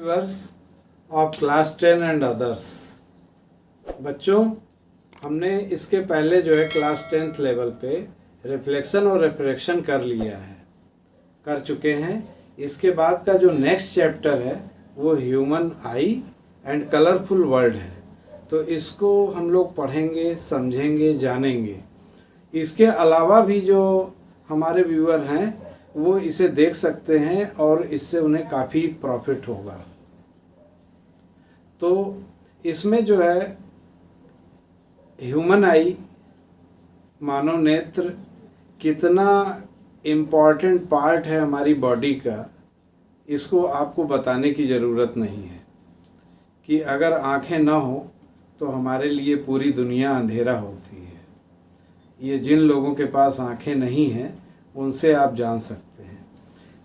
Viewers of class 10 and others. बच्चों, हमने इसके पहले जो है क्लास 10th लेवल पे रिफ्लेक्शन और रिफ्रैक्शन कर चुके हैं। इसके बाद का जो नेक्स्ट चैप्टर है वो human I and colourful world है। तो इसको हम लोग पढ़ेंगे, समझेंगे, जानेंगे। इसके अलावा भी जो हमारे व्यूअर हैं वो इसे देख सकते हैं और इससे उन्हें काफ़ी प्रॉफिट होगा। तो इसमें जो है ह्यूमन आई, मानव नेत्र, कितना इम्पॉर्टेंट पार्ट है हमारी बॉडी का, इसको आपको बताने की ज़रूरत नहीं है कि अगर आँखें ना हो तो हमारे लिए पूरी दुनिया अंधेरा होती है। ये जिन लोगों के पास आँखें नहीं हैं उनसे आप जान सकते हैं।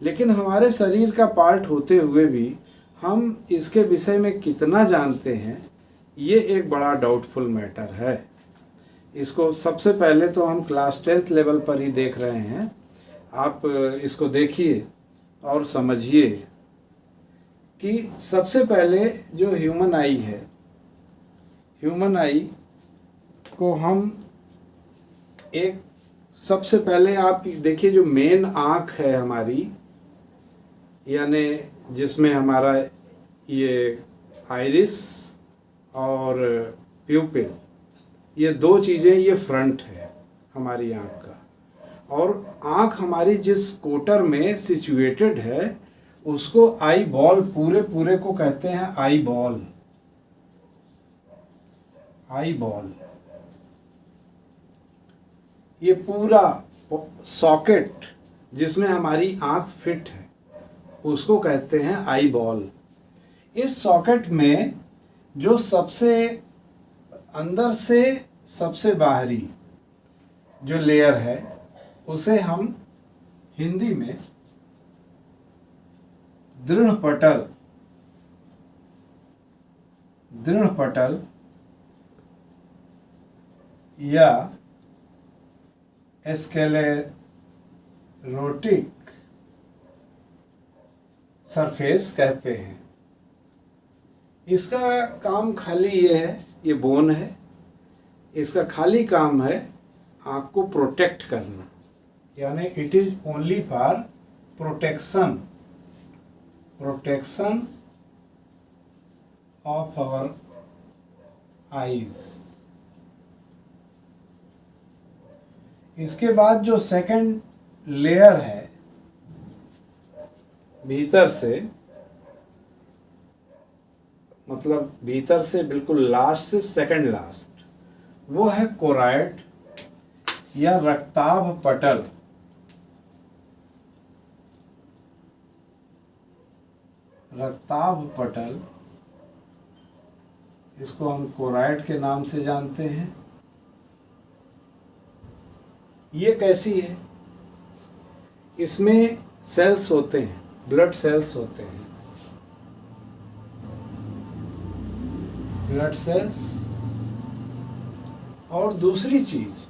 लेकिन हमारे शरीर का पार्ट होते हुए भी हम इसके विषय में कितना जानते हैं, ये एक बड़ा डाउटफुल मैटर है। इसको सबसे पहले तो हम क्लास 10th लेवल पर ही देख रहे हैं। आप इसको देखिए और समझिए कि सबसे पहले जो ह्यूमन आई है, ह्यूमन आई को हम एक सबसे पहले आप देखिए, जो मेन आँख है हमारी, यानी जिसमें हमारा ये आइरिस और प्यूपिल, ये दो चीज़ें, ये फ्रंट है हमारी आँख का। और आँख हमारी जिस क्वार्टर में सिचुएटेड है उसको आई बॉल, पूरे को कहते हैं आई बॉल। आई बॉल, ये पूरा सॉकेट जिसमें हमारी आँख फिट है उसको कहते हैं आई बॉल। इस सॉकेट में जो सबसे अंदर से सबसे बाहरी जो लेयर है उसे हम हिंदी में दृढ़ पटल या स्क्लेरोटिक सरफेस कहते हैं। इसका काम खाली ये है, ये बोन है, इसका खाली काम है आँख को प्रोटेक्ट करना, यानी it is only for protection of our eyes. इसके बाद जो सेकंड लेयर है भीतर से, मतलब भीतर से बिल्कुल लास्ट से सेकंड लास्ट, वो है कोराइड या रक्ताभ पटल। रक्ताभ पटल, इसको हम कोराइड के नाम से जानते हैं। ये कैसी है? इसमें सेल्स होते हैं, ब्लड सेल्स होते हैं, ब्लड सेल्स। और दूसरी चीज,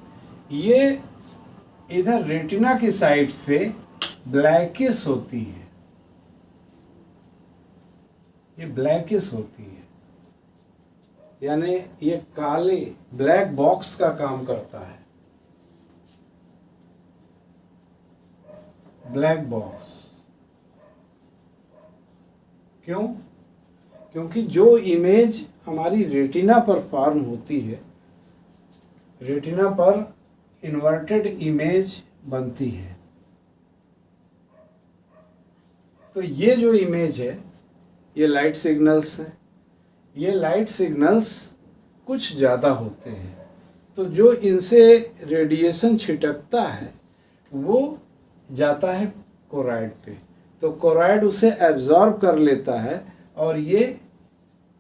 ये इधर रेटिना की साइड से ब्लैकिश होती है, ये ब्लैकिश होती है, यानी ये काले ब्लैक बॉक्स का काम करता है। ब्लैक बॉक्स क्यों? क्योंकि जो इमेज हमारी रेटिना पर फॉर्म होती है, रेटिना पर इन्वर्टेड इमेज बनती है। तो ये जो इमेज है ये लाइट सिग्नल्स हैं। ये लाइट सिग्नल्स कुछ ज़्यादा होते हैं, तो जो इनसे रेडिएशन छिटकता है वो जाता है कोराइड पे, तो कोराइड उसे एब्जॉर्ब कर लेता है और ये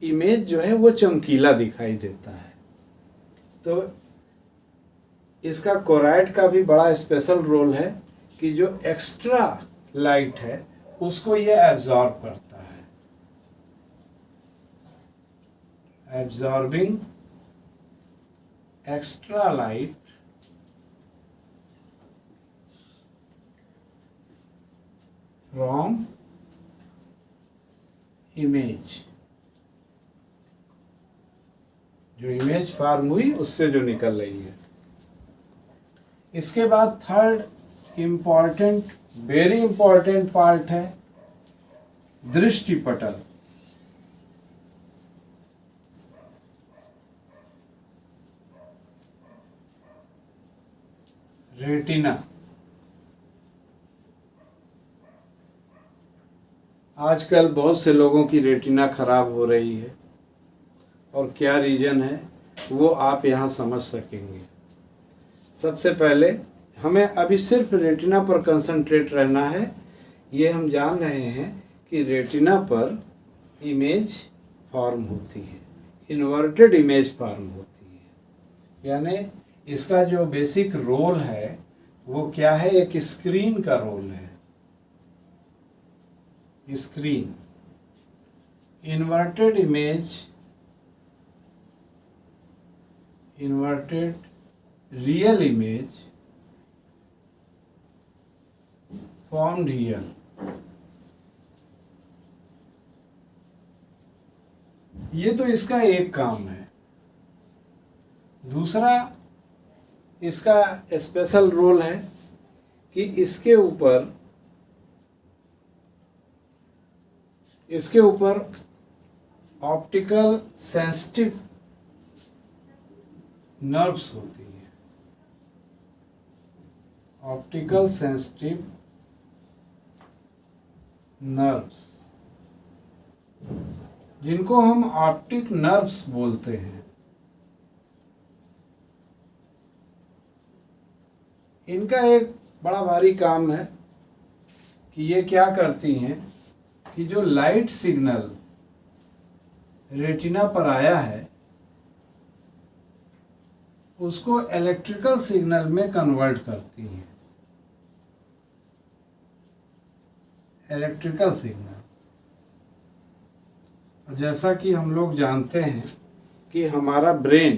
इमेज जो है वो चमकीला दिखाई देता है। तो इसका कोराइड का भी बड़ा स्पेशल रोल है कि जो एक्स्ट्रा लाइट है उसको ये एब्जॉर्ब करता है। Absorbing extra light from image, जो इमेज फॉर्म हुई उससे जो निकल रही है। इसके बाद third important, very important part है दृष्टिपटल। रेटिना। आजकल बहुत से लोगों की रेटिना खराब हो रही है और क्या रीज़न है वो आप यहाँ समझ सकेंगे। सबसे पहले हमें अभी सिर्फ रेटिना पर कंसंट्रेट रहना है। ये हम जान रहे हैं कि रेटिना पर इमेज फॉर्म होती है, इन्वर्टेड इमेज फॉर्म होती है। यानी इसका जो बेसिक रोल है वो क्या है, एक स्क्रीन का रोल है। Screen, inverted image, inverted real image formed here। ये तो इसका एक काम है। दूसरा इसका स्पेशल रोल है कि इसके ऊपर ऑप्टिकल सेंसिटिव नर्व्स होती हैं। ऑप्टिकल सेंसिटिव नर्व्स, जिनको हम ऑप्टिक नर्व्स बोलते हैं। इनका एक बड़ा भारी काम है कि ये क्या करती हैं कि जो लाइट सिग्नल रेटिना पर आया है उसको इलेक्ट्रिकल सिग्नल में कन्वर्ट करती हैं। इलेक्ट्रिकल सिग्नल, और जैसा कि हम लोग जानते हैं कि हमारा ब्रेन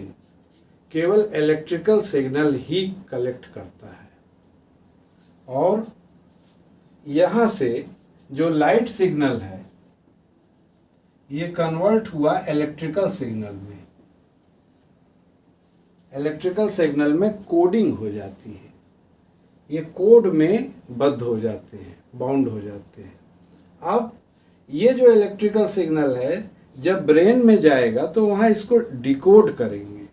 केवल इलेक्ट्रिकल सिग्नल ही कलेक्ट करता है और यहाँ से जो लाइट सिग्नल है ये कन्वर्ट हुआ इलेक्ट्रिकल सिग्नल में। इलेक्ट्रिकल सिग्नल में कोडिंग हो जाती है, ये कोड में बद्ध हो जाते हैं, बाउंड हो जाते हैं। अब ये जो इलेक्ट्रिकल सिग्नल है जब ब्रेन में जाएगा तो वहाँ इसको डिकोड करेंगे।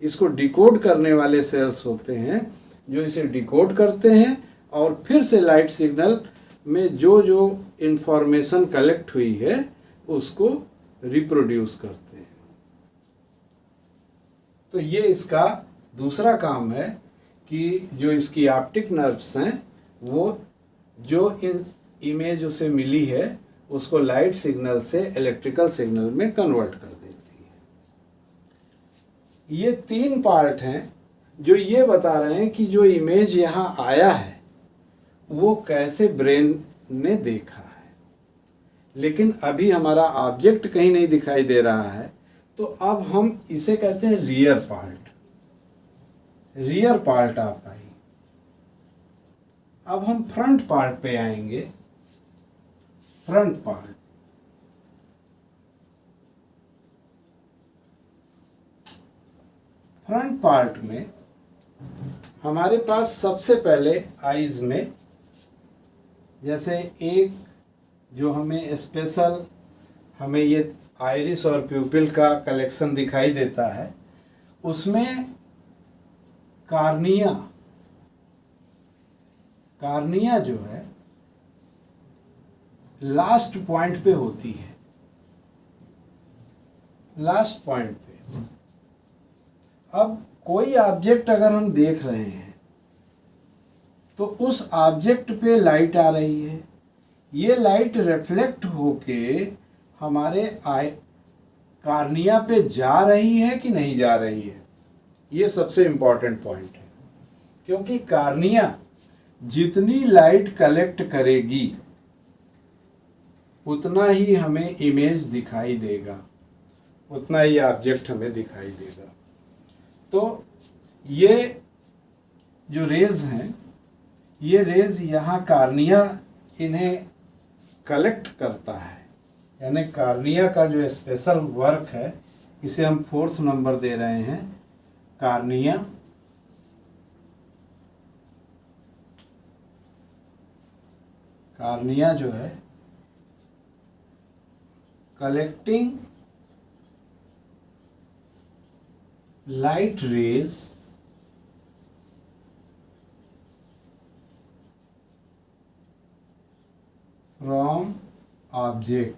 इसको डिकोड करने वाले सेल्स होते हैं जो इसे डिकोड करते हैं और फिर से लाइट सिग्नल में जो जो इन्फॉर्मेशन कलेक्ट हुई है उसको रिप्रोड्यूस करते हैं। तो ये इसका दूसरा काम है कि जो इसकी ऑप्टिक नर्व्स हैं वो जो इन इमेज उसे मिली है उसको लाइट सिग्नल से इलेक्ट्रिकल सिग्नल में कन्वर्ट कर देती है। ये तीन पार्ट हैं जो ये बता रहे हैं कि जो इमेज यहाँ आया है वो कैसे ब्रेन ने देखा है। लेकिन अभी हमारा ऑब्जेक्ट कहीं नहीं दिखाई दे रहा है, तो अब हम इसे कहते हैं रियर पार्ट। रियर पार्ट आप आई। अब हम फ्रंट पार्ट पे आएंगे। फ्रंट पार्ट, फ्रंट पार्ट में हमारे पास सबसे पहले आईज में जैसे एक जो हमें स्पेशल हमें ये आइरिस और प्यूपिल का कलेक्शन दिखाई देता है, उसमें कार्निया जो है लास्ट पॉइंट पे होती है। लास्ट पॉइंट पे अब कोई ऑब्जेक्ट अगर हम देख रहे हैं तो उस ऑब्जेक्ट पे लाइट आ रही है, ये लाइट रिफ्लेक्ट होके हमारे कार्निया पे जा रही है कि नहीं जा रही है, ये सबसे इम्पॉर्टेंट पॉइंट है। क्योंकि कार्निया जितनी लाइट कलेक्ट करेगी उतना ही हमें इमेज दिखाई देगा, उतना ही ऑब्जेक्ट हमें दिखाई देगा। तो ये जो रेज हैं, ये रेज यहाँ कार्निया इन्हें कलेक्ट करता है, यानी कार्निया का जो स्पेशल वर्क है, इसे हम 4th नंबर दे रहे हैं। कार्निया कार्निया जो है collecting light rays from object,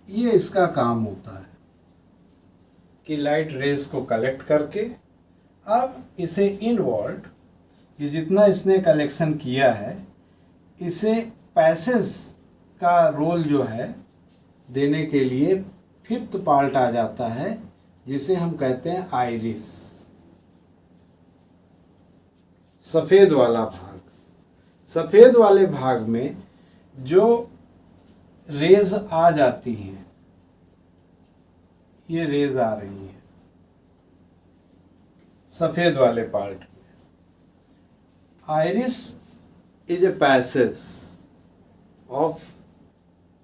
ये इसका काम होता है कि लाइट रेज को कलेक्ट करके अब इसे इनवर्ट, ये जितना इसने कलेक्शन किया है इसे पैसेज का रोल जो है देने के लिए 5th पार्ट आ जाता है, जिसे हम कहते हैं आइरिस, सफ़ेद वाला भाग। सफ़ेद वाले भाग में जो रेज आ जाती हैं, ये रेज आ रही हैं सफ़ेद वाले पार्ट में। Iris is a passage of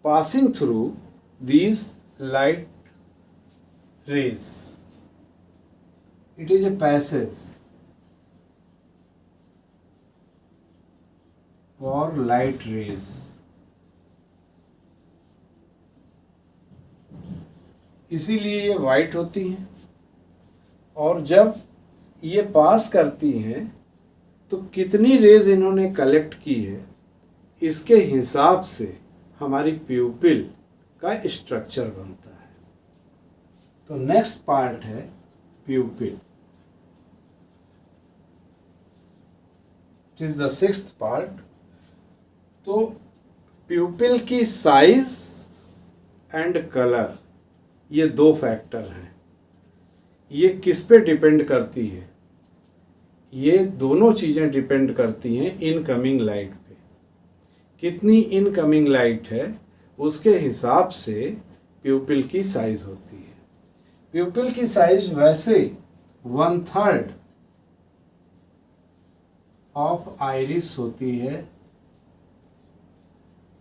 passing through these light rays. It is a passage for light rays. इसीलिए ये वाइट होती हैं, और जब ये पास करती हैं तो कितनी रेज इन्होंने कलेक्ट की है, इसके हिसाब से हमारी प्यूपिल का स्ट्रक्चर बनता है। तो नेक्स्ट पार्ट है प्यूपिल, it is the 6th part. तो प्यूपिल की साइज एंड कलर, ये 2 फैक्टर हैं। ये किस पे डिपेंड करती है? ये दोनों चीज़ें डिपेंड करती हैं इनकमिंग लाइट पे। कितनी इनकमिंग लाइट है उसके हिसाब से प्यूपिल की साइज होती है। प्यूपिल की साइज वैसे 1/3 ऑफ आइरिस होती है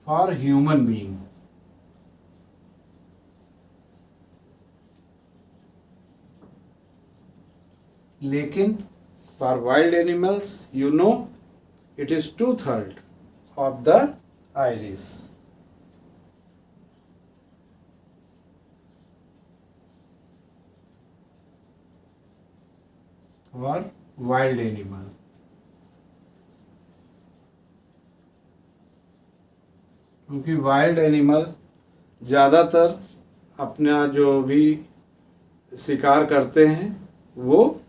फॉर ह्यूमन बीइंग, लेकिन for wild animals you know it is 2/3 of the iris. और वाइल्ड एनिमल, क्योंकि वाइल्ड एनिमल ज़्यादातर अपना जो भी शिकार करते हैं वो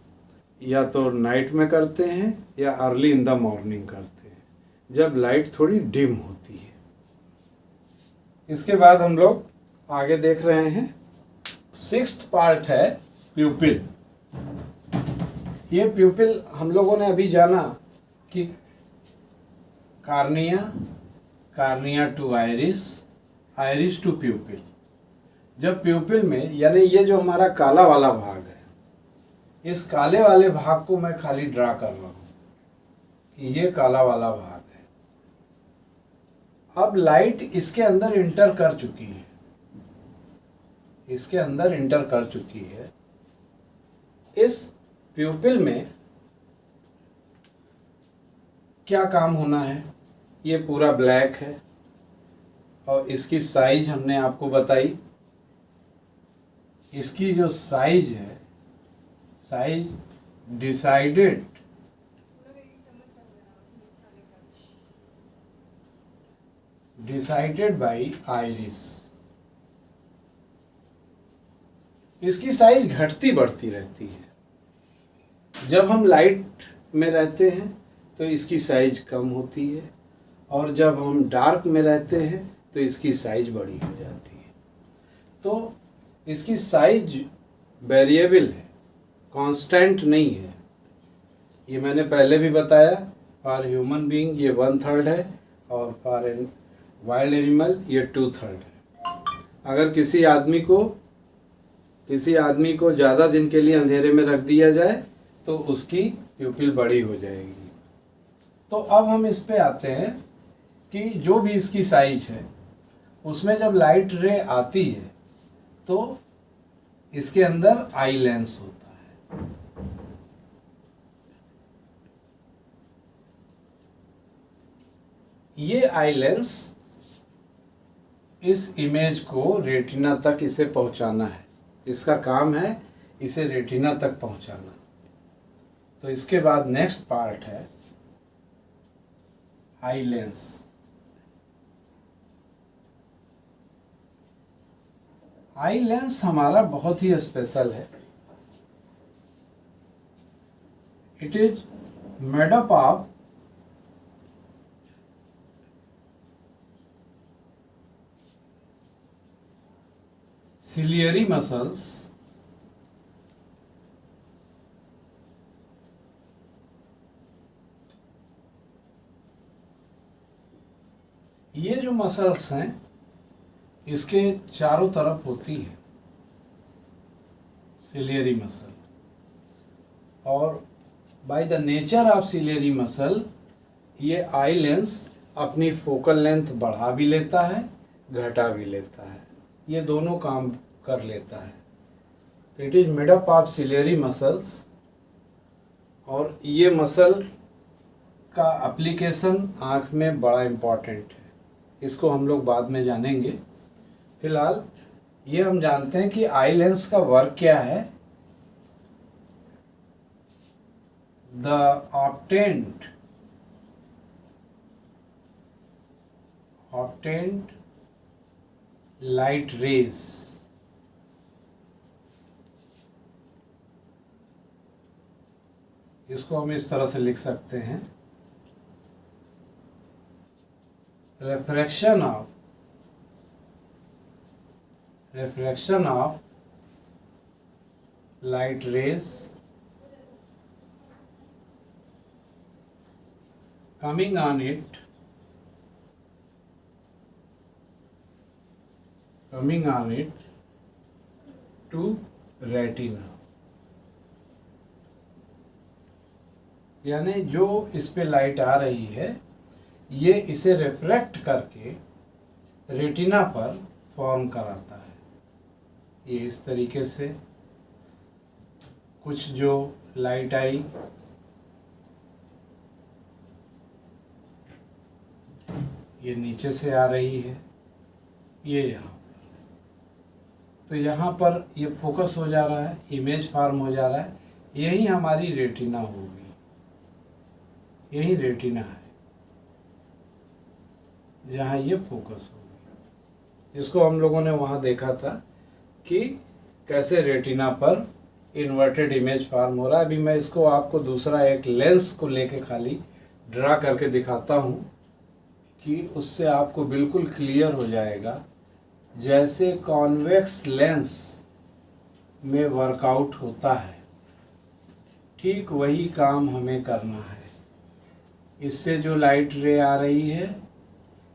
या तो नाइट में करते हैं या अर्ली इन द मॉर्निंग करते हैं, जब लाइट थोड़ी डिम होती है। इसके बाद हम लोग आगे देख रहे हैं 6th पार्ट है प्यूपिल। ये प्यूपिल हम लोगों ने अभी जाना कि cornea, cornea to iris, iris to pupil. जब प्यूपिल में, यानी ये जो हमारा काला वाला भाग है, इस काले वाले भाग को मैं खाली ड्रा कर रहा हूँ कि ये काला वाला भाग है। अब लाइट इसके अंदर इंटर कर चुकी है, इसके अंदर इंटर कर चुकी है। इस प्यूपिल में क्या काम होना है? ये पूरा ब्लैक है और इसकी साइज हमने आपको बताई। इसकी जो साइज है, साइज डिसाइडेड बाय आइरिस। इसकी साइज घटती बढ़ती रहती है। जब हम लाइट में रहते हैं तो इसकी साइज कम होती है, और जब हम डार्क में रहते हैं तो इसकी साइज बड़ी हो जाती है। तो इसकी साइज वेरिएबल है, कांस्टेंट नहीं है। ये मैंने पहले भी बताया, फॉर ह्यूमन बीइंग ये 1/3 है और फॉर वाइल्ड एनिमल ये 2/3 है। अगर किसी आदमी को ज़्यादा दिन के लिए अंधेरे में रख दिया जाए तो उसकी प्यूपिल बड़ी हो जाएगी। तो अब हम इस पे आते हैं कि जो भी इसकी साइज है, उसमें जब लाइट रे आती है तो इसके अंदर आई लेंस होता है। ये आई लेंस इस इमेज को रेटिना तक इसे पहुंचाना है, इसका काम है इसे रेटिना तक पहुंचाना। तो इसके बाद नेक्स्ट पार्ट है आई लेंस। आई लेंस हमारा बहुत ही स्पेशल है। It is made up of ciliary muscles ये जो मसल्स हैं इसके चारों तरफ होती है सिलियरी मसल, और by the nature of ciliary muscle ये आई लेंस अपनी फोकल लेंथ बढ़ा भी लेता है, घटा भी लेता है, ये दोनों काम कर लेता है। तो it is made up of ciliary muscles, और ये मसल का एप्लीकेशन आँख में बड़ा इम्पॉर्टेंट है, इसको हम लोग बाद में जानेंगे। फिलहाल ये हम जानते हैं कि आई लेंस का वर्क क्या है। द obtained light rays इसको हम इस तरह से लिख सकते हैं, refraction of light rays coming on it to retina, यानी जो इस पे लाइट आ रही है ये इसे रिफ्रैक्ट करके रेटिना पर फॉर्म कराता है। ये इस तरीके से कुछ जो लाइट आई ये नीचे से आ रही है, ये यहाँ पर, तो यहाँ पर ये फोकस हो जा रहा है, इमेज फॉर्म हो जा रहा है, यही हमारी रेटिना होगी, यही रेटिना है जहाँ ये फोकस होगी। इसको हम लोगों ने वहाँ देखा था कि कैसे रेटिना पर इन्वर्टेड इमेज फॉर्म हो रहा है। अभी मैं इसको आपको दूसरा एक लेंस को लेके खाली ड्रा करके दिखाता हूँ कि उससे आपको बिल्कुल क्लियर हो जाएगा। जैसे कॉन्वेक्स लेंस में वर्कआउट होता है, ठीक वही काम हमें करना है। इससे जो लाइट रे आ रही है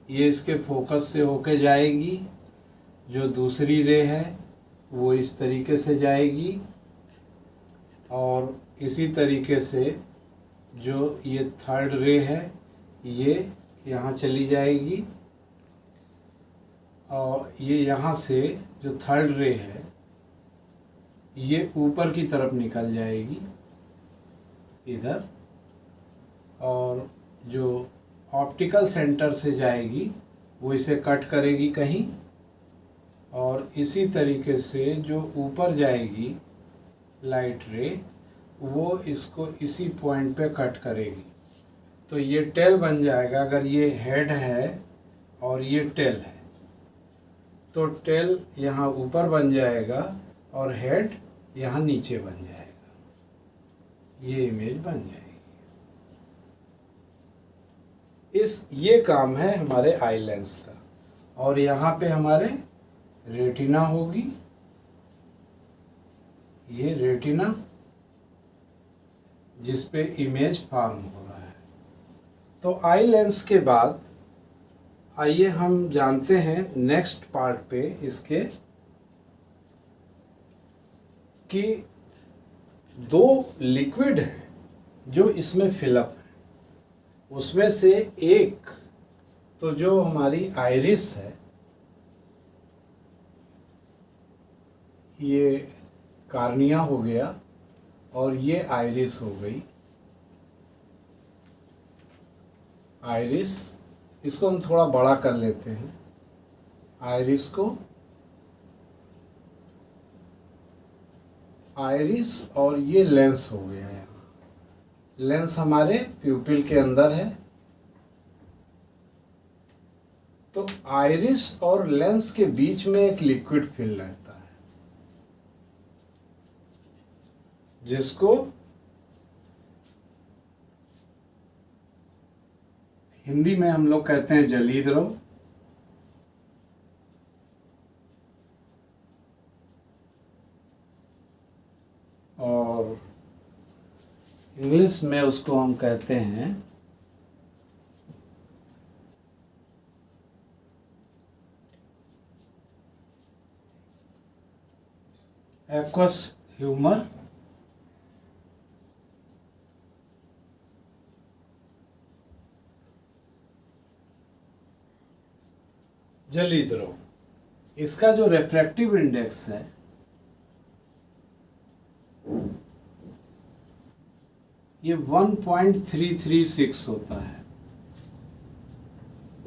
ये इसके फोकस से होके जाएगी, जो दूसरी रे है वो इस तरीके से जाएगी, और इसी तरीके से जो ये थर्ड रे है ये यहाँ चली जाएगी, और ये यहाँ से जो थर्ड रे है ये ऊपर की तरफ निकल जाएगी इधर, और जो ऑप्टिकल सेंटर से जाएगी वो इसे कट करेगी कहीं, और इसी तरीके से जो ऊपर जाएगी लाइट रे वो इसको इसी पॉइंट पे कट करेगी। तो ये टेल बन जाएगा। अगर ये हेड है और ये टेल है तो टेल यहाँ ऊपर बन जाएगा और हेड यहाँ नीचे बन जाएगा, ये इमेज बन जाएगी। ये काम है हमारे आई लेंस का, और यहाँ पे हमारे रेटिना होगी, ये रेटिना जिस पे इमेज फॉर्म हो रहा है। तो आई लेंस के बाद आइए हम जानते हैं नेक्स्ट पार्ट पे इसके कि दो लिक्विड हैं जो इसमें फिलअप है। उसमें से एक तो जो हमारी आइरिस है ये कार्निया हो गया और ये आइरिस हो गई। आइरिस, इसको हम थोड़ा बड़ा कर लेते हैं। आइरिस को, आइरिस और ये लेंस हो गया। यहाँ लेंस हमारे प्यूपिल के अंदर है। तो आइरिस और लेंस के बीच में एक लिक्विड फिल रहता है, जिसको हिंदी में हम लोग कहते हैं जलीय द्रव। और इंग्लिश में उसको हम कहते हैं एक्वस ह्यूमर। जलीय द्रव, इसका जो रिफ्रैक्टिव इंडेक्स है ये 1.336 होता है।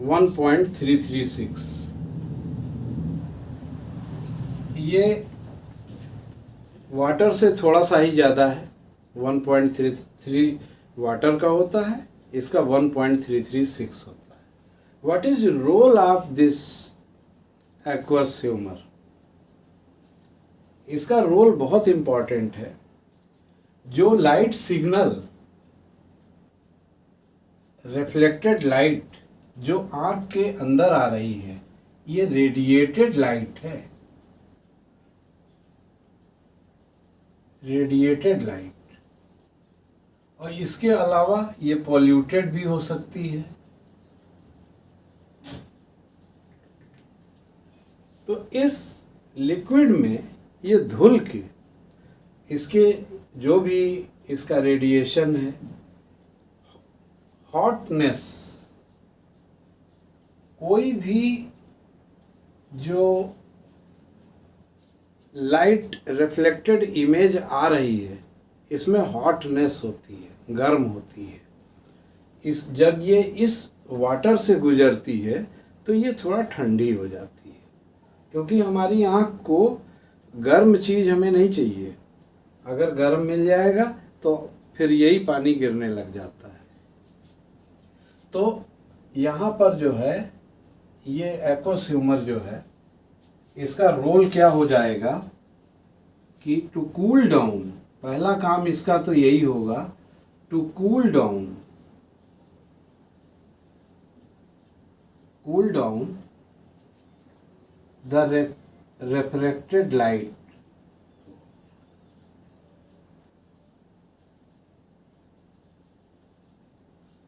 1.336 ये वाटर से थोड़ा सा ही ज़्यादा है। 1.33 वाटर का होता है, इसका 1.336 होता है। What is role of this aqueous humour? इसका रोल बहुत इम्पॉर्टेंट है। जो लाइट सिग्नल, रिफ्लेक्टेड लाइट जो आँख के अंदर आ रही है, ये रेडिएटेड लाइट है। Radiated light. और इसके अलावा ये पॉल्यूटेड भी हो सकती है। तो इस लिक्विड में ये धुल के इसके जो भी इसका रेडिएशन है, हॉटनेस, कोई भी जो लाइट रिफ्लेक्टेड इमेज आ रही है, इसमें हॉटनेस होती है, गर्म होती है। जब ये इस वाटर से गुजरती है तो ये थोड़ा ठंडी हो जाती है, क्योंकि हमारी आँख को गर्म चीज़ हमें नहीं चाहिए। अगर गर्म मिल जाएगा तो फिर यही पानी गिरने लग जाता है। तो यहाँ पर जो है ये एक्वस ह्यूमर जो है, इसका रोल क्या हो जाएगा कि टू कूल डाउन, पहला काम इसका तो यही होगा, to cool down the refracted light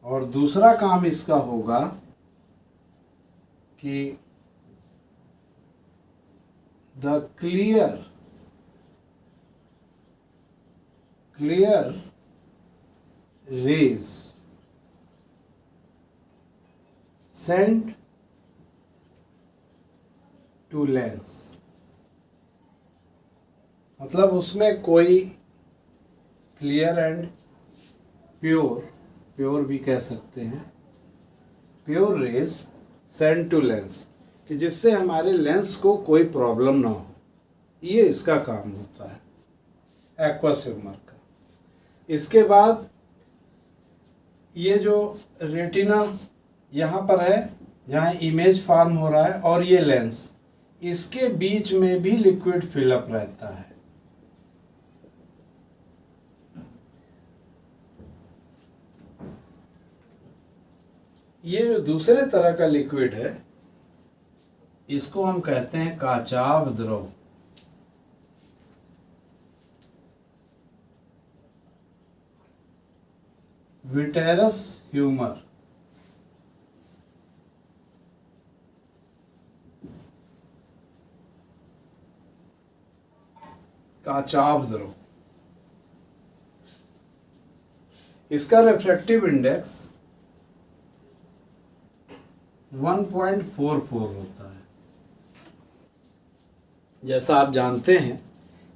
और दूसरा काम इसका होगा कि the clear rays sent to lens, मतलब उसमें कोई क्लियर एंड प्योर भी कह सकते हैं, pure rays sent to lens, कि जिससे हमारे लेंस को कोई प्रॉब्लम ना हो। ये इसका काम होता है एक्वस ह्यूमर का। इसके बाद ये जो रेटिना यहाँ पर है, जहाँ इमेज फॉर्म हो रहा है, और ये लेंस, इसके बीच में भी लिक्विड फिलअप रहता है। ये जो दूसरे तरह का लिक्विड है, इसको हम कहते हैं काचाभ द्रव। Vitreous humour. काचाभ द्रव, इसका रिफ्रैक्टिव इंडेक्स 1.44 होता है। जैसा आप जानते हैं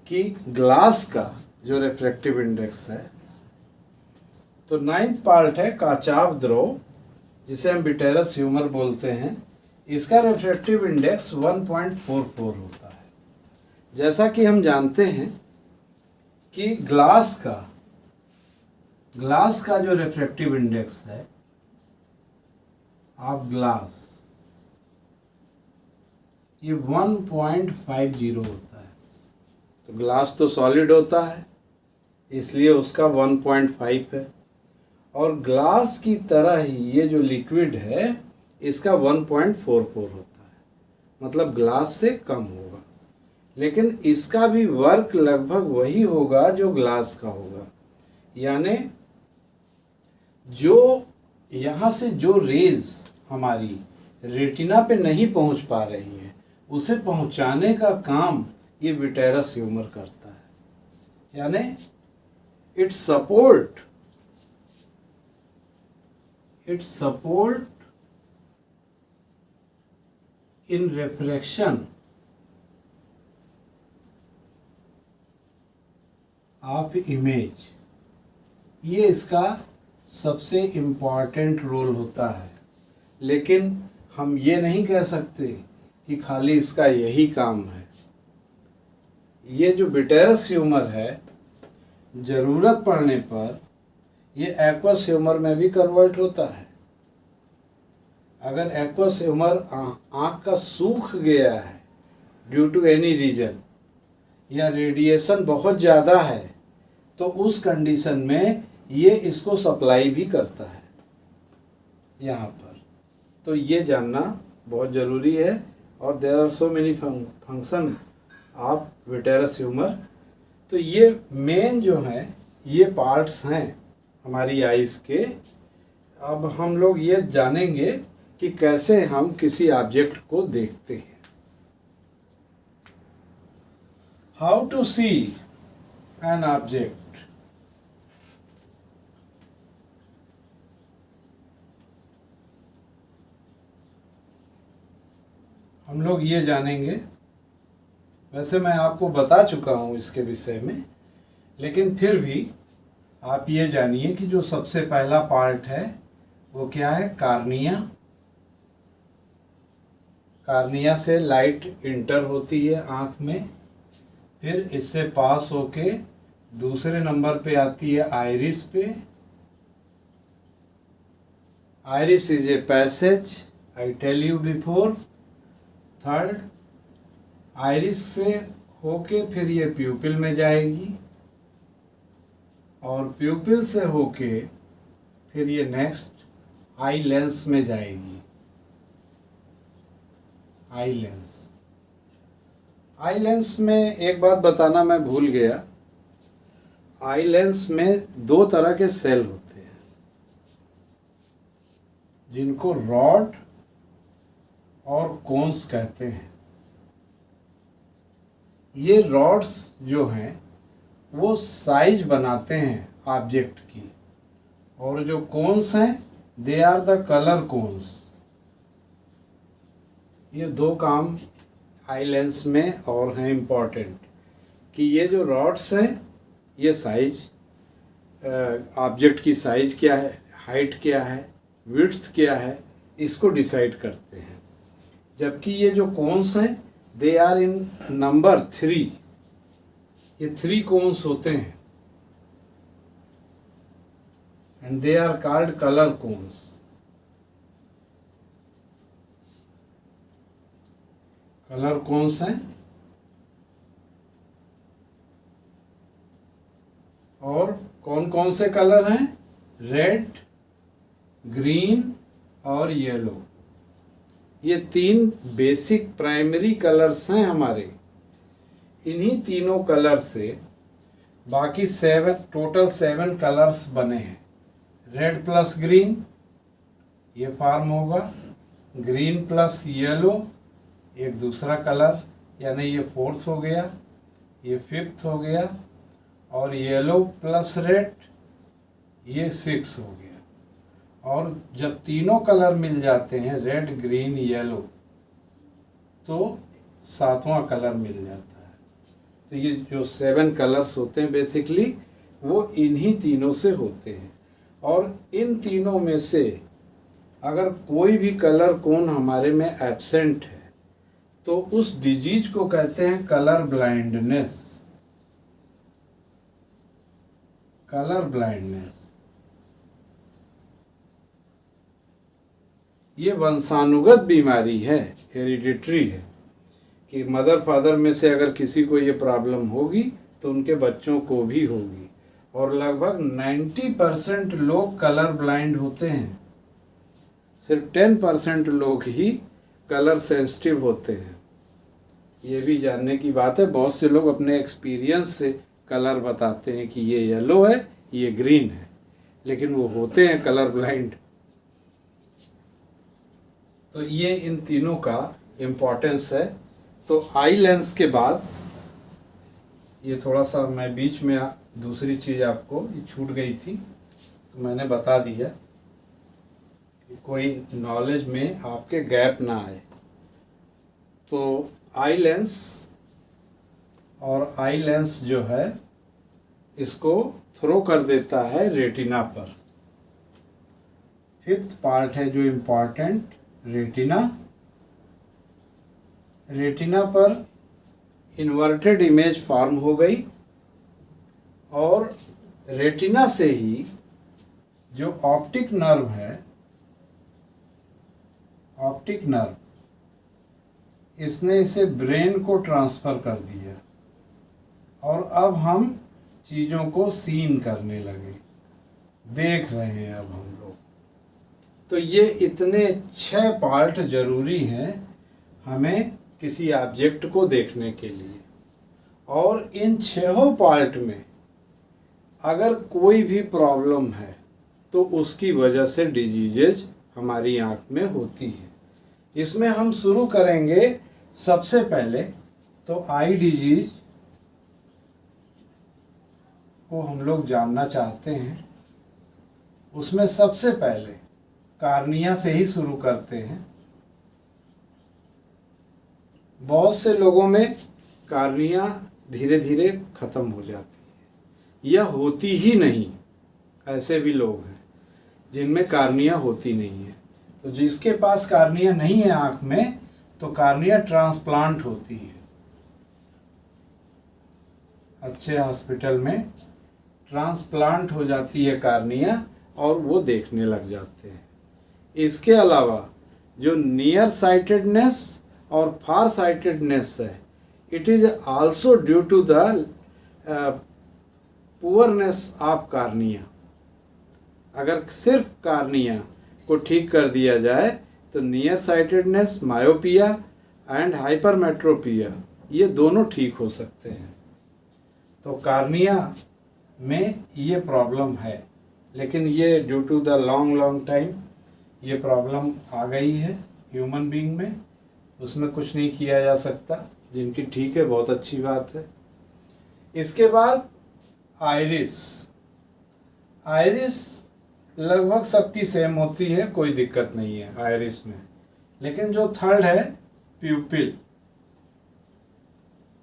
कि ग्लास का जो रिफ्रैक्टिव इंडेक्स है, तो 9th पार्ट है काचाव द्रव, जिसे हम बिटेरस ह्यूमर बोलते हैं। इसका रिफ्रैक्टिव इंडेक्स 1.44 होता है। जैसा कि हम जानते हैं कि ग्लास का जो रिफ्रैक्टिव इंडेक्स है ऑफ ग्लास, ये 1.50 होता है। तो ग्लास तो सॉलिड होता है, इसलिए उसका 1.5 है। और ग्लास की तरह ही ये जो लिक्विड है, इसका 1.44 होता है, मतलब ग्लास से कम होगा। लेकिन इसका भी वर्क लगभग वही होगा जो ग्लास का होगा। यानी जो यहाँ से जो रेज हमारी रेटिना पे नहीं पहुँच पा रही हैं, उसे पहुँचाने का काम ये बिटेरस ह्यूमर करता है। यानी it support in refraction of image, ये इसका सबसे इम्पॉर्टेंट रोल होता है। लेकिन हम ये नहीं कह सकते कि खाली इसका यही काम है। ये जो बिटेरस ह्यूमर है, ज़रूरत पड़ने पर ये एक्वस ह्यूमर में भी कन्वर्ट होता है। अगर एक्वस ह्यूमर आँख का सूख गया है ड्यू टू एनी रीजन, या रेडिएशन बहुत ज़्यादा है, तो उस कंडीशन में ये इसको सप्लाई भी करता है यहाँ पर। तो ये जानना बहुत ज़रूरी है। और there are so many function of vitreous humour. तो ये मेन जो हैं, ये पार्ट्स हैं हमारी आइज़ के। अब हम लोग ये जानेंगे कि कैसे हम किसी ऑब्जेक्ट को देखते हैं। How to see an object. हम लोग ये जानेंगे। वैसे मैं आपको बता चुका हूँ इसके विषय में, लेकिन फिर भी आप ये जानिए कि जो सबसे पहला पार्ट है वो क्या है, कार्निया। कार्निया से लाइट इंटर होती है आँख में, फिर इससे पास होके दूसरे नंबर पे आती है आइरिस पे। Iris is a passage, I tell you before. Third, iris से होके फिर ये प्यूपिल में जाएगी, और प्यूपिल से होके फिर ये नेक्स्ट आई लेंस में जाएगी। आई लेंस में एक बात बताना मैं भूल गया। आई लेंस में दो तरह के सेल होते हैं, जिनको रॉड और कोन्स कहते हैं। ये रॉड्स जो हैं वो साइज बनाते हैं ऑब्जेक्ट की, और जो कोन्स हैं they are the colour cones. ये दो काम आई लेंस में और हैं इम्पॉर्टेंट, कि ये जो रॉड्स हैं ये साइज, ऑब्जेक्ट की साइज क्या है, हाइट क्या है, विड्थ क्या है, इसको डिसाइड करते हैं। जबकि ये जो कोन्स हैं दे आर इन नंबर 3। ये 3 कोन्स होते हैं, and they are called colour cones. Colour cones हैं, और कौन कौन से कलर हैं, रेड, ग्रीन और येलो। ये 3 बेसिक प्राइमरी कलर्स हैं हमारे। इन्हीं तीनों कलर से बाकी टोटल 7 कलर्स बने हैं। रेड प्लस ग्रीन ये फॉर्म होगा, ग्रीन प्लस येलो एक दूसरा कलर, यानी ये 4th हो गया, ये 5th हो गया, और येलो प्लस रेड ये 6 हो गया। और जब तीनों कलर मिल जाते हैं, रेड ग्रीन येलो, तो 7वां कलर मिल जाता है। तो ये जो 7 कलर्स होते हैं बेसिकली वो इन्हीं तीनों से होते हैं। और इन तीनों में से अगर कोई भी कलर कोन हमारे में एब्सेंट है तो उस डिजीज को कहते हैं कलर ब्लाइंडनेस। कलर ब्लाइंडनेस ये वंशानुगत बीमारी है, हेरिडिटरी है, कि मदर फादर में से अगर किसी को ये प्रॉब्लम होगी तो उनके बच्चों को भी होगी। और लगभग 90% लोग कलर ब्लाइंड होते हैं, सिर्फ 10% लोग ही कलर सेंसिटिव होते हैं। ये भी जानने की बात है, बहुत से लोग अपने एक्सपीरियंस से कलर बताते हैं कि ये येलो है, ये ग्रीन है, लेकिन वो होते हैं कलर ब्लाइंड। तो ये इन तीनों का इम्पोर्टेंस है। तो आई लेंस के बाद ये थोड़ा सा मैं बीच में दूसरी चीज़ आपको छूट गई थी तो मैंने बता दिया कि कोई नॉलेज में आपके गैप ना आए। तो आई लेंस और आई लेंस जो है इसको थ्रो कर देता है रेटिना पर। 5th पार्ट है जो इम्पोर्टेंट, रेटिना। रेटिना पर इन्वर्टेड इमेज फॉर्म हो गई और रेटिना से ही जो ऑप्टिक नर्व है, ऑप्टिक नर्व, इसने इसे ब्रेन को ट्रांसफ़र कर दिया और अब हम चीज़ों को सीन करने लगे, देख रहे हैं अब हम लोग। तो ये इतने 6 पार्ट ज़रूरी हैं हमें किसी ऑब्जेक्ट को देखने के लिए। और इन 6 पार्ट में अगर कोई भी प्रॉब्लम है तो उसकी वजह से डिजीजेज हमारी आँख में होती है। इसमें हम शुरू करेंगे सबसे पहले तो आई डिजीज को हम लोग जानना चाहते हैं। उसमें सबसे पहले कार्निया से ही शुरू करते हैं। बहुत से लोगों में कार्निया धीरे धीरे ख़त्म हो जाती है या होती ही नहीं। ऐसे भी लोग हैं जिनमें कार्निया होती नहीं है। तो जिसके पास कार्निया नहीं है आँख में तो कार्निया ट्रांसप्लांट होती है। अच्छे हॉस्पिटल में ट्रांसप्लांट हो जाती है कार्निया और वो देखने लग जाते हैं। इसके अलावा जो नियर साइटेडनेस और फार साइटेडनेस है, it is also due to the poorness of cornea. अगर सिर्फ कार्निया को ठीक कर दिया जाए तो near sightedness, myopia and hypermetropia ये दोनों ठीक हो सकते हैं। तो कार्निया में ये प्रॉब्लम है, लेकिन ये due to the long time ये प्रॉब्लम आ गई है ह्यूमन बीइंग में, उसमें कुछ नहीं किया जा सकता। जिनकी ठीक है बहुत अच्छी बात है। इसके बाद आइरिस। आइरिस लगभग सबकी सेम होती है, कोई दिक्कत नहीं है आइरिस में। लेकिन जो थर्ड है प्यूपिल,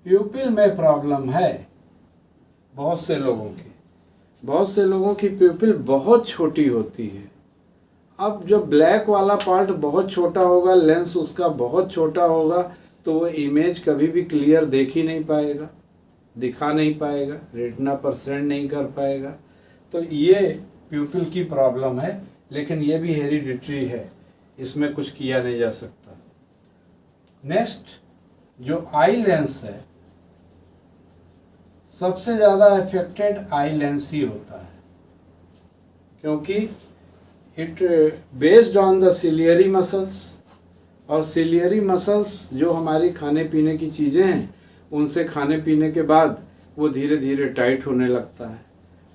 प्यूपिल में प्रॉब्लम है बहुत से लोगों की। बहुत से लोगों की प्यूपिल बहुत छोटी होती है। अब जो ब्लैक वाला पार्ट बहुत छोटा होगा, लेंस उसका बहुत छोटा होगा, तो वो इमेज कभी भी क्लियर देख ही नहीं पाएगा, दिखा नहीं पाएगा, रेटिना पर सेंड नहीं कर पाएगा। तो ये प्यूपिल की प्रॉब्लम है, लेकिन ये भी हेरिडिटरी है, इसमें कुछ किया नहीं जा सकता। नेक्स्ट जो आई लेंस है, सबसे ज़्यादा अफेक्टेड आई लेंस ही होता है, क्योंकि it based on the ciliary muscles, और सिलियरी मसल्स जो हमारी खाने पीने की चीज़ें हैं उनसे खाने पीने के बाद वो धीरे धीरे टाइट होने लगता है,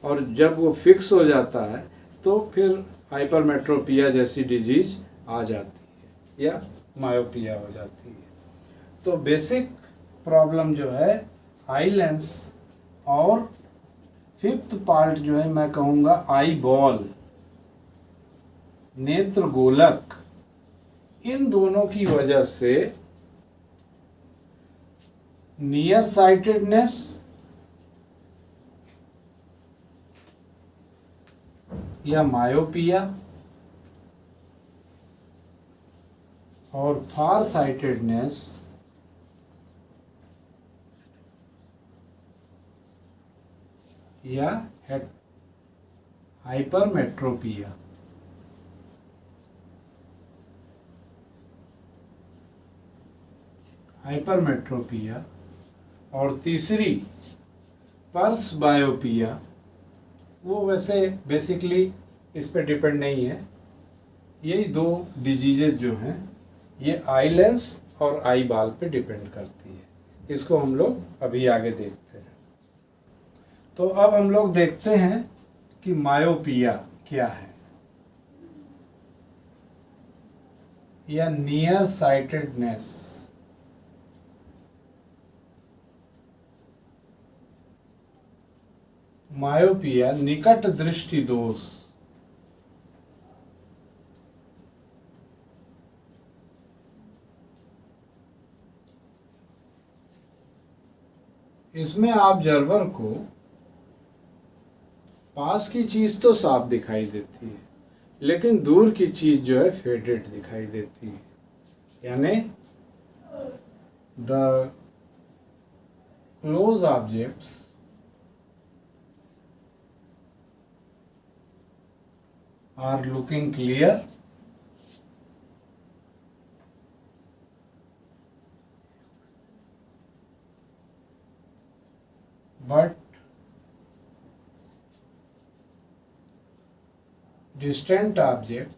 और जब वो फिक्स हो जाता है तो फिर हाइपरमेट्रोपिया जैसी डिजीज आ जाती है या मायोपिया हो जाती है। तो बेसिक प्रॉब्लम जो है आई लेंस, और 5th पार्ट जो है मैं कहूँगा आई बॉल, नेत्र गोलक, इन दोनों की वजह से नियर साइटेडनेस या मायोपिया, और फार साइटेडनेस या हाइपरमेट्रोपिया। हाइपरमेट्रोपिया। और तीसरी पर्स बायोपिया, वो वैसे बेसिकली इस पे डिपेंड नहीं है। यही दो डिजीजेज जो हैं ये आई लेंस और आई बाल पे डिपेंड करती है। इसको हम लोग अभी आगे देखते हैं। तो अब हम लोग देखते हैं कि मायोपिया क्या है या नियर साइटेडनेस। मायोपिया निकट दृष्टि दोष। इसमें ऑब्जर्वर को पास की चीज तो साफ दिखाई देती है, लेकिन दूर की चीज जो है फेडेड दिखाई देती है। यानी the close objects are looking clear, but distant object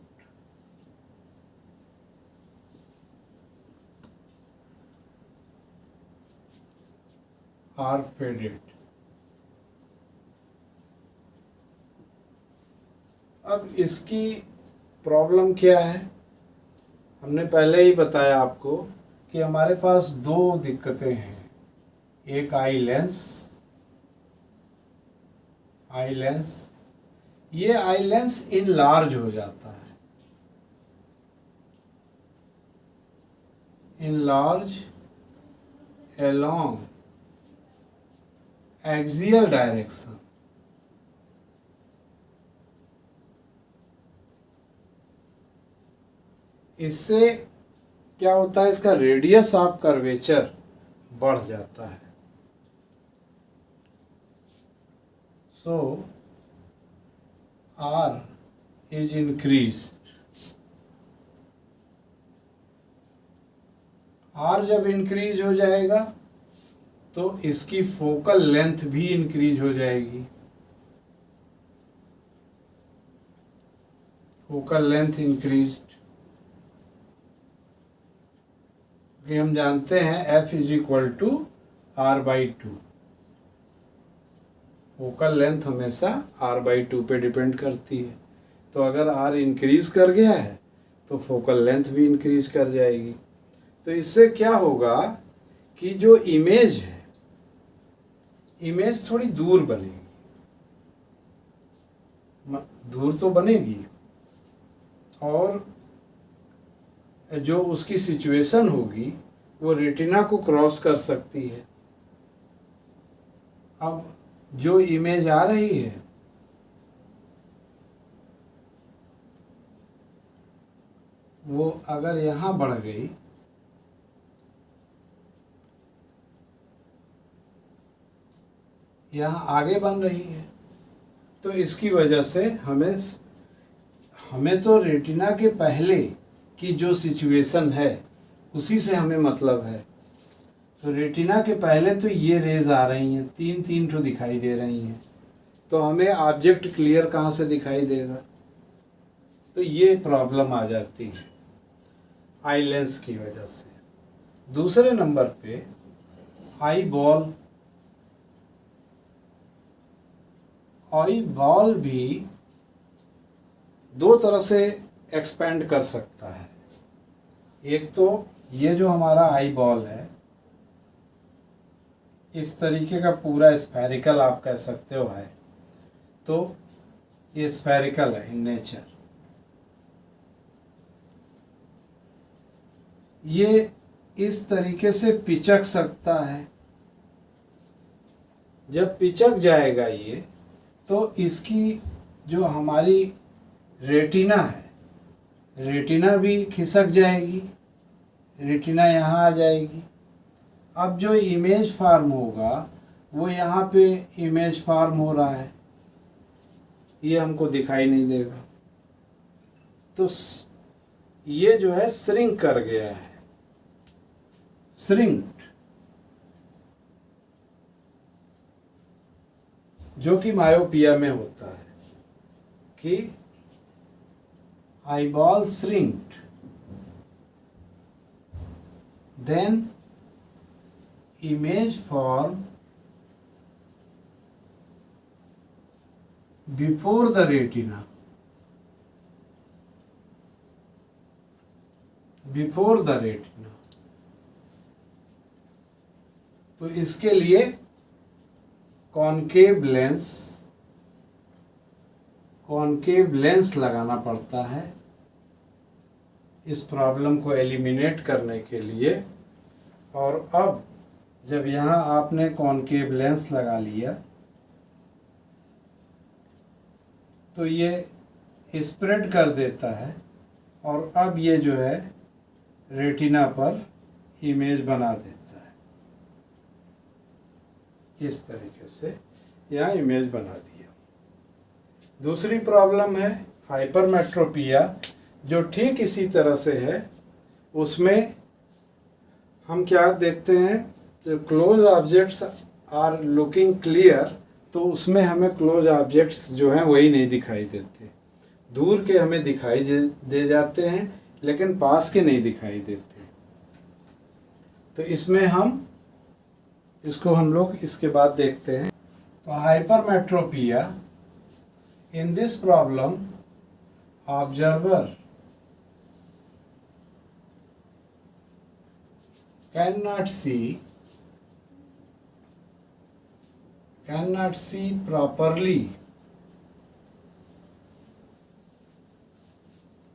are faded. अब इसकी प्रॉब्लम क्या है? हमने पहले ही बताया आपको कि हमारे पास दो दिक्कतें हैं। एक आई लेंस, ये आई लेंस इनलार्ज हो जाता है, इनलार्ज along एक्सियल डायरेक्शन। इससे क्या होता है, इसका रेडियस ऑफ कर्वेचर बढ़ जाता है। सो आर इज इंक्रीज्ड। आर जब इंक्रीज हो जाएगा तो इसकी फोकल लेंथ भी इंक्रीज हो जाएगी। फोकल लेंथ इंक्रीज्ड, हम जानते हैं F is equal to R/2। Focal length हमेशा R/2 पे डिपेंड करती है। तो अगर R इंक्रीज कर गया है तो फोकल लेंथ भी इंक्रीज कर जाएगी। तो इससे क्या होगा कि जो इमेज है, इमेज थोड़ी दूर बनेगी, दूर तो बनेगी, और जो उसकी सिचुएशन होगी वो रेटिना को क्रॉस कर सकती है। अब जो इमेज आ रही है वो अगर यहाँ बढ़ गई, यहाँ आगे बन रही है, तो इसकी वजह से हमें तो रेटिना के पहले की जो सिचुएशन है उसी से हमें मतलब है। तो रेटिना के पहले तो ये रेज आ रही हैं, तीन तो दिखाई दे रही हैं, तो हमें ऑब्जेक्ट क्लियर कहाँ से दिखाई देगा? तो ये प्रॉब्लम आ जाती है आई लेंस की वजह से। दूसरे नंबर पे आई बॉल भी दो तरह से एक्सपेंड कर सकता है। एक तो ये जो हमारा आई बॉल है, इस तरीके का पूरा स्फेरिकल आप कह सकते हो है, तो ये स्फेरिकल है इन नेचर। ये इस तरीके से पिचक सकता है, जब पिचक जाएगा ये, तो इसकी जो हमारी रेटिना है, रेटिना भी खिसक जाएगी, रेटिना यहाँ आ जाएगी। अब जो इमेज फॉर्म होगा वो यहाँ पे इमेज फॉर्म हो रहा है, ये हमको दिखाई नहीं देगा। तो ये जो है श्रिंक कर गया है, श्रिंक्ड, जो कि मायोपिया में होता है कि eyeball shrinked, then image form before the retina, before the retina। तो इसके लिए कॉनकेव लेंस लगाना पड़ता है इस प्रॉब्लम को एलिमिनेट करने के लिए। और अब जब यहाँ आपने कॉनकेव लेंस लगा लिया तो ये स्प्रेड कर देता है और अब ये जो है रेटिना पर इमेज बना देता है। इस तरीके से यहाँ इमेज बना दिया। दूसरी प्रॉब्लम है हाइपरमेट्रोपिया, जो ठीक इसी तरह से है। उसमें हम क्या देखते हैं, जो close objects are looking clear, तो उसमें हमें क्लोज ऑब्जेक्ट्स जो हैं वही नहीं दिखाई देते, दूर के हमें दिखाई दे जाते हैं लेकिन पास के नहीं दिखाई देते। तो इसमें इसको हम लोग इसके बाद देखते हैं। तो hypermetropia, in this problem observer cannot see properly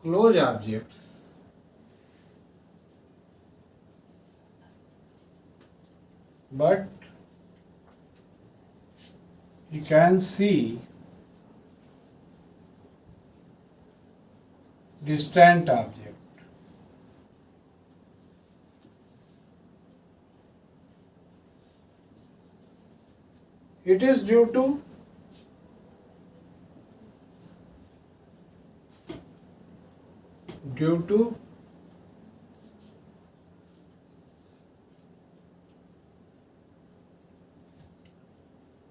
close objects, but he can see distant object. It is due to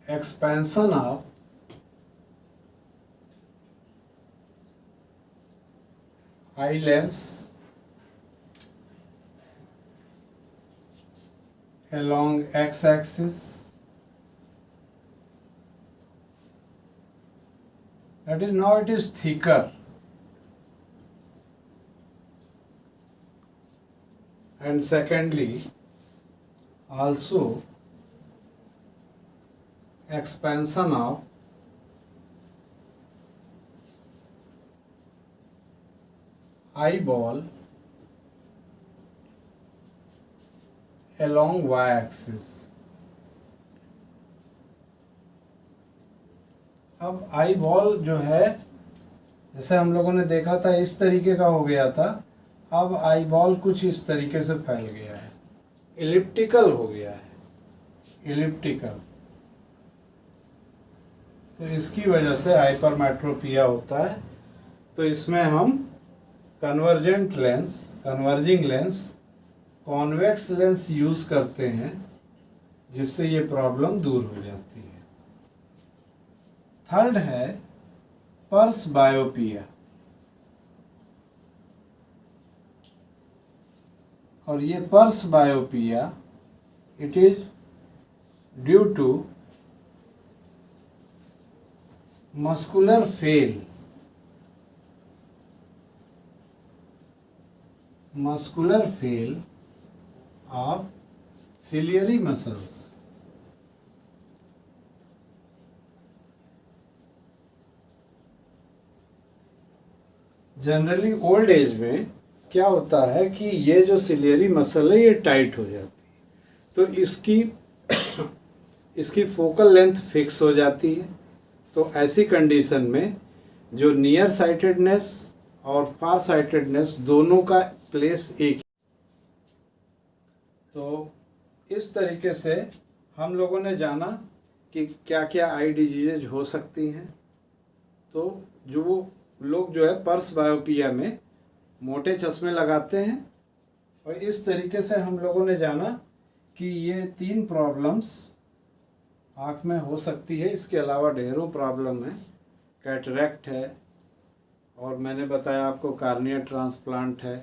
expansion of eye lens along x-axis, that is, now it is thicker, and secondly also expansion of eyeball along y-axis। अब eye ball जो है, जैसे हम लोगों ने देखा था इस तरीके का हो गया था, अब आई बॉल कुछ इस तरीके से फैल गया है, इलिप्टिकल हो गया है, इलिप्टिकल। तो इसकी वजह से हाइपरमेट्रोपिया होता है। तो इसमें हम converging lens, convex lens use करते हैं, जिससे ये प्रॉब्लम दूर हो जाती है। थर्ड है पर्स बायोपिया, और ये presbyopia it is due to muscular fail of ciliary muscles. Generally old age में क्या होता है कि ये जो सिलियरी मसल है ये टाइट हो जाती है, तो इसकी इसकी फोकल लेंथ फिक्स हो जाती है। तो ऐसी कंडीशन में जो नियर साइटेडनेस और फार साइटेडनेस दोनों का प्लेस एक। तो इस तरीके से हम लोगों ने जाना कि क्या क्या आई डिजीजेज हो सकती हैं। तो जो वो लोग जो है पर्स बायोपिया में मोटे चश्मे लगाते हैं, और इस तरीके से हम लोगों ने जाना कि ये 3 प्रॉब्लम्स आँख में हो सकती है। इसके अलावा ढेरों प्रॉब्लम है, कैटरेक्ट है, और मैंने बताया आपको कार्निया ट्रांसप्लांट है,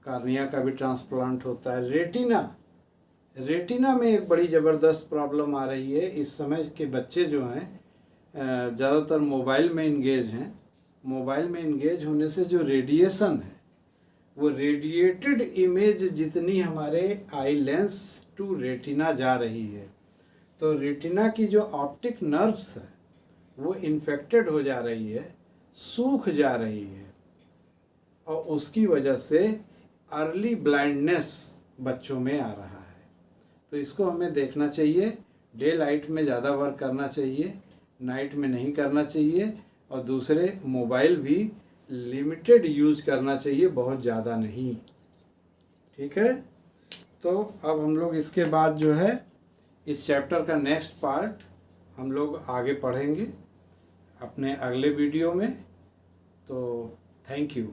कार्निया का भी ट्रांसप्लांट होता है। रेटिना में एक बड़ी ज़बरदस्त प्रॉब्लम आ रही है। इस समय के बच्चे जो हैं ज़्यादातर मोबाइल में इंगेज हैं। मोबाइल में इंगेज होने से जो रेडिएशन है, वो रेडिएटेड इमेज जितनी हमारे आई लेंस टू रेटिना जा रही है, तो रेटिना की जो ऑप्टिक नर्व्स है वो इन्फेक्टेड हो जा रही है, सूख जा रही है, और उसकी वजह से अर्ली ब्लाइंडनेस बच्चों में आ रहा है। तो इसको हमें देखना चाहिए। डे लाइट में ज़्यादा वर्क करना चाहिए, नाइट में नहीं करना चाहिए, और दूसरे मोबाइल भी लिमिटेड यूज़ करना चाहिए, बहुत ज़्यादा नहीं। ठीक है। तो अब हम लोग इसके बाद जो है इस चैप्टर का नेक्स्ट पार्ट हम लोग आगे पढ़ेंगे अपने अगले वीडियो में। तो थैंक यू।